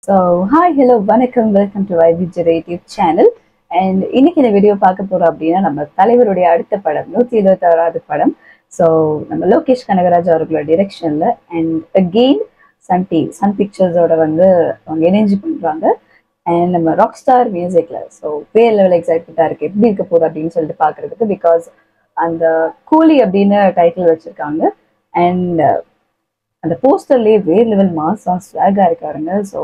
So, hi, hello, வணக்கம், welcome to IBJ YouTube channel. And இன்னைக்கு இந்த வீடியோ பார்க்க போறோம் அப்படின்னா நம்ம தலைவருடைய அடுத்த படம் 126வது படம். ஸோ நம்ம லோகேஷ் கனகராஜ் அவர்களோட டிரெக்ஷன்ல அண்ட் அகெயின் சன் பிக்சர்ஸோட வந்து அவங்க இணைஞ்சு பண்றாங்க. அண்ட் நம்ம ராக் ஸ்டார் மியூசிக்ல ஸோ வேற லெவல் எக்ஸைட்மெண்டா இருக்கு எப்படி இருக்க போகுது அப்படின்னு சொல்லிட்டு பாக்குறதுக்கு. பிகாஸ் அந்த கூலி அப்படின்னு டைட்டில் வச்சிருக்காங்க. அண்ட் அந்த போஸ்டர்லயே வேற லெவல் மாசா ஸ்வாகா இருக்காருங்க. ஸோ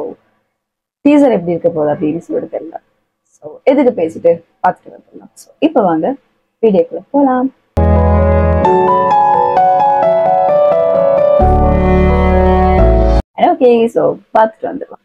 டீசர் எப்படி இருக்க போகுது அப்படின்னு சொல்லிட்டு தெரியல. ஸோ எதுக்கு பேசிட்டு பார்த்துட்டு வந்துடலாம். ஸோ இப்போ வாங்க வீடியோக்குள்ள போகலாம். ஓகே, ஸோ பார்த்துட்டு வந்துடலாம்.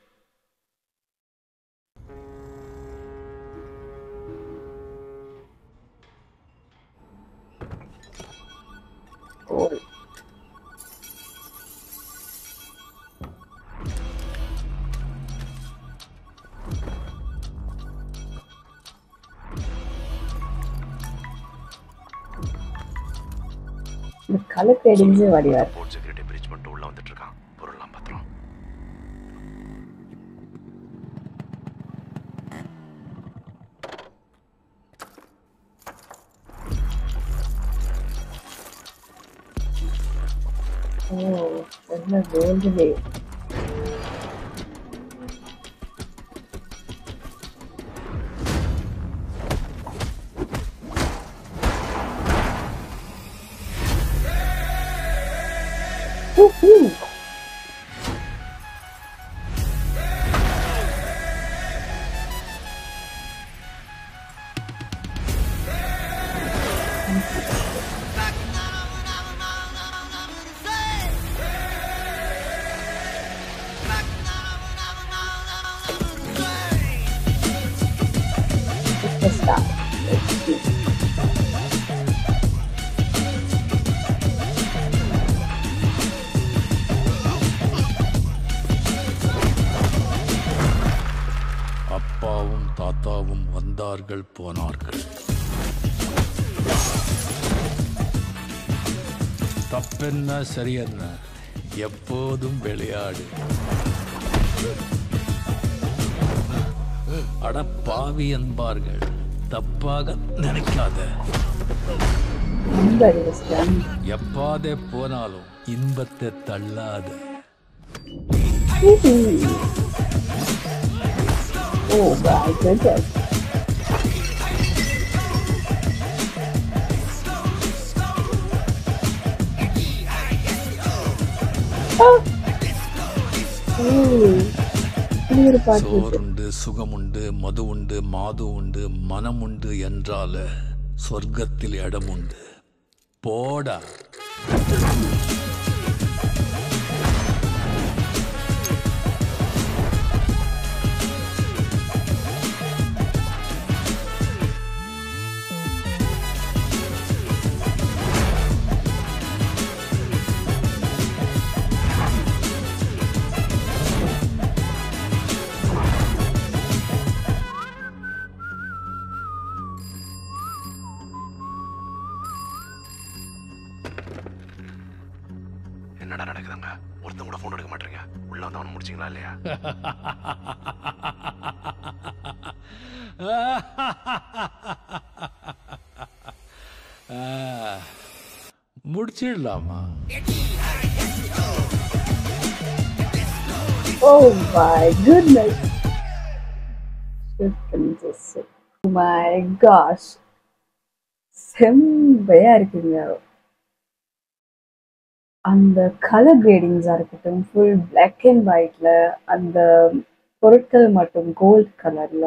இந்த கலர் ட்ரேடிங்ஸே வடிவா இருக்கு. போர்ட் செக்யூரிட்டி பிரீச் பண்ணிட்டு உள்ள வந்துட்டு இருக்கான். பொருள்லாம் பத்திரம். ஓ, என்ன கோல்டுலே. அப்பாவும் தாத்தாவும் வந்தார்கள் போனார்கள். தப்பென்ன சரியென்ன எப்போதும் விளையாடு. அடப்பாவி என்பார்கள், தப்பாக நினைக்காத. எப்பாதே போனாலும் இன்பத்தை தள்ளாத. Oh my goodness. சோறுண்டு சுகமுண்டு மது உண்டு மாது உண்டு மனம் உண்டு என்றால சொர்க்கத்தில் இடம் உண்டு. போடா. என்னடா நடக்குதுங்க? ஒருத்தன் கூட போன் எடுக்க மாட்டீங்க. உள்ள வந்து அவனை முடிச்சிங்களா இல்லையா? முடிச்சிடலாமா? Oh my goodness. Oh my gosh. செம்மையா இருக்குங்க. அந்த கலர் கிரேடிங்ஸா இருக்கட்டும், ஃபுல் பிளாக் அண்ட் ஒயிட்ல, அந்த பொருட்கள் மட்டும் கோல்ட் கலர்ல,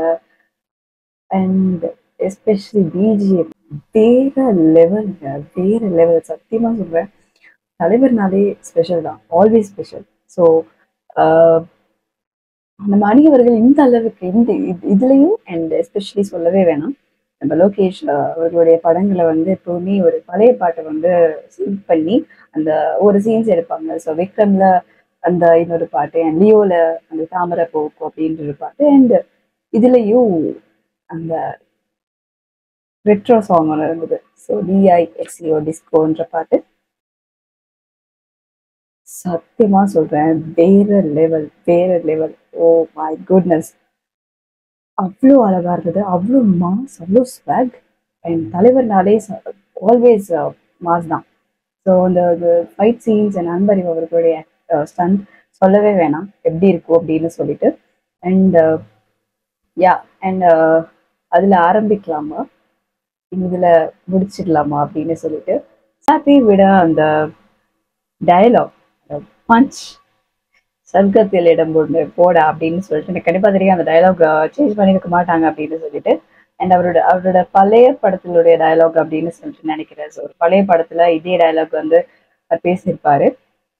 அண்ட் எஸ்பெஷலி பிஜிஎம் வேற லெவலுங்க, வேற லெவல். சத்தியமா சொல்றேன், தலைவர்னாலே ஸ்பெஷல் தான், ஆல்வேஸ் ஸ்பெஷல். ஸோ நம்ம அணியவர்கள் இந்த அளவுக்கு இந்த இதுலயும் அண்ட் எஸ்பெஷலி சொல்லவே வேணாம். நம்ம லோகேஷ் அவர்களுடைய படங்களை வந்து எப்பவுமே ஒரு பழைய பாட்டை வந்து சிங் பண்ணி அந்த ஒரு சீன்ஸ் எடுப்பாங்க. ஸோ விக்ரம்ல அந்த இன்னொரு பாட்டு, அண்ட் லியோல அந்த தாமரை போக்கும் அப்படின்ற ஒரு பாட்டு, அண்ட் இதுலயும் அந்த ரெட்ரோ சாங் ஒன்று இருந்தது. ஸோ டிஐஎக்ஸிஓ டிஸ்கோன்ற பாட்டு சத்தியமா சொல்றேன், வேற லெவல் வேற லெவல். ஓ மை குட்னஸ், அவ்வளோ அழகா இருந்தது, அவ்வளோ மாஸ், அவ்வளோ ஸ்வாக். அண்ட் தலைவர்னாலே ஆல்வேஸ் மாஸ் தான். ஸோ அந்த ஃபைட் சீன்ஸ் அண்ட் அன்பறிவு அவர்களுடைய ஸ்டண்ட் சொல்லவே வேணாம் எப்படி இருக்கும் அப்படின்னு சொல்லிட்டு. அண்ட் யா அண்ட் அதில் ஆரம்பிக்கலாமா இதுல முடிச்சிடலாமா அப்படின்னு சொல்லிட்டு எல்லாத்தையும் விட அந்த டயலாக் பஞ்ச், சர்க்கத்தில் இடம் போடு போட அப்படின்னு சொல்லிட்டு எனக்கு கண்டிப்பா தெரியும் அந்த டயலாக் சேஞ்ச் பண்ணிருக்க மாட்டாங்க அப்படின்னு சொல்லிட்டு. அண்ட் அவரோட பழைய படத்தினுடைய டயலாக் அப்படின்னு சொல்லிட்டு நினைக்கிறேன். ஸோ ஒரு பழைய படத்துல இதே டயலாக் வந்து அவர் பேசியிருப்பாரு.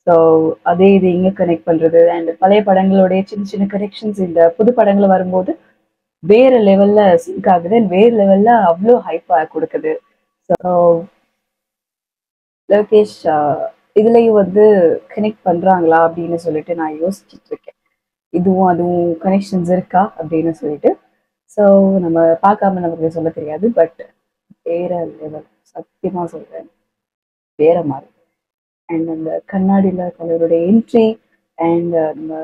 ஸோ அதே இது இங்க கனெக்ட் பண்றது அண்ட் பழைய படங்களுடைய சின்ன சின்ன கனெக்ஷன்ஸ் இந்த புது படங்கள் வரும்போது வேற லெவல்ல சிங்க் ஆகுது, வேற லெவல்ல அவ்வளோ ஹைப்பா கொடுக்குது. ஸோ லோகேஷ் இதுலயும் வந்து கனெக்ட் பண்றாங்களா அப்படின்னு சொல்லிட்டு நான் யோசிச்சுட்டு இருக்கேன். இதுவும் அதுவும் கனெக்ஷன்ஸ் இருக்கா அப்படின்னு சொல்லிட்டு. ஸோ நம்ம பார்க்காம நமக்கு சொல்ல தெரியாது. பட் வேற லெவல், சத்தியமா சொல்றேன், வேற மாதிரி. அண்ட் அந்த கண்ணாடியில தலைவருடைய என்ட்ரி அண்ட் நம்ம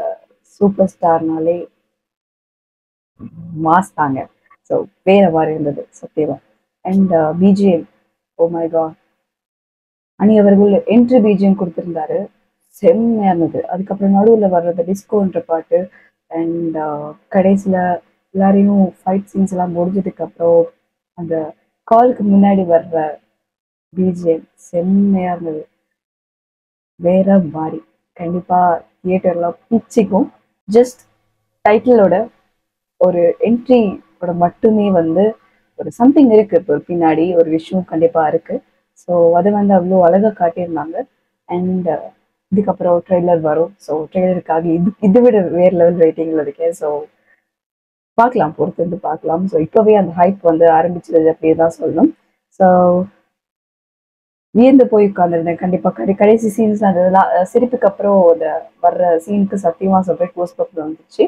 சூப்பர் ஸ்டார்னாலே மாஸ் தாங்க. ஸோ வேற மாதிரி இருந்தது சத்தியமா. And BGM, oh my god, Ani அவர்கள் என்ட்ரி பிஜிஎம் கொடுத்திருந்தாரு, செம்மையா இருந்தது. அதுக்கப்புறம் நடுவில் வர்றது டிஸ்கோன்ற பாட்டு அண்ட் கடைசியில எல்லாரையும் ஃபைட் சீன்ஸ் எல்லாம் முடிஞ்சதுக்கு அப்புறம் அந்த காலுக்கு முன்னாடி வர்ற பிஜிஎம் செம்மையா இருந்தது, வேற மாதிரி. கண்டிப்பா தியேட்டர்ல பிச்சிக்கும். ஜஸ்ட் டைட்டிலோட ஒரு என்ட்ரியோட மட்டுமே வந்து ஒரு சம்திங் இருக்கு, இப்போ பின்னாடி ஒரு விஷயம் கண்டிப்பா இருக்கு. ஸோ அதை வந்து அவ்வளோ அழகா காட்டியிருந்தாங்க. அண்ட் இதுக்கப்புறம் ட்ரெய்லர் வரும். ஸோ ட்ரெய்லருக்காக இதை விட வேற லெவல் வெயிட்டிங்ல இருக்கேன். ஸோ பார்க்கலாம், பொறுத்து வந்து பார்க்கலாம். ஸோ இப்போவே அந்த ஹைப் வந்து ஆரம்பிச்சிருது அப்படியே தான் சொல்லணும். ஸோ வியந்து போய் உட்காந்துருந்தேன் கண்டிப்பா. கடைசி சீன்ஸ் அந்த சிரிப்புக்கு அப்புறம் அந்த வர்ற சீனுக்கு சத்தியமா சொல்றேன் க்ளோஸ் பக்கம் வந்துச்சு.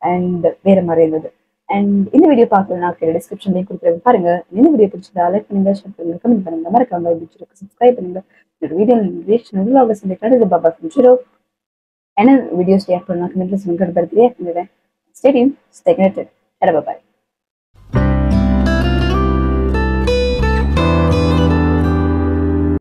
அண்ட் வேற மாதிரி இருந்தது. அண்ட் இந்த வீடியோ பார்க்கலன்னா டிஸ்கிரிப்ஷன் லிங்க் கொடுத்துருங்க பாருங்க. இந்த வீடியோ பிடிச்சதா லைக் பண்ணுங்க, ஷேர் பண்ணுங்க, கமெண்ட் பண்ணுங்க, மறக்காம சப்ஸ்கிரைப் பண்ணுங்க. இந்த வீடியோ நல்லா சந்திக்கிறது பாபா ஃபியூச்சரோ என்ன வீடியோஸ் ஷேர் பண்ணலாம் கமெண்ட்ல சொல்லுங்க. Stay tuned, stay connected. பாய்.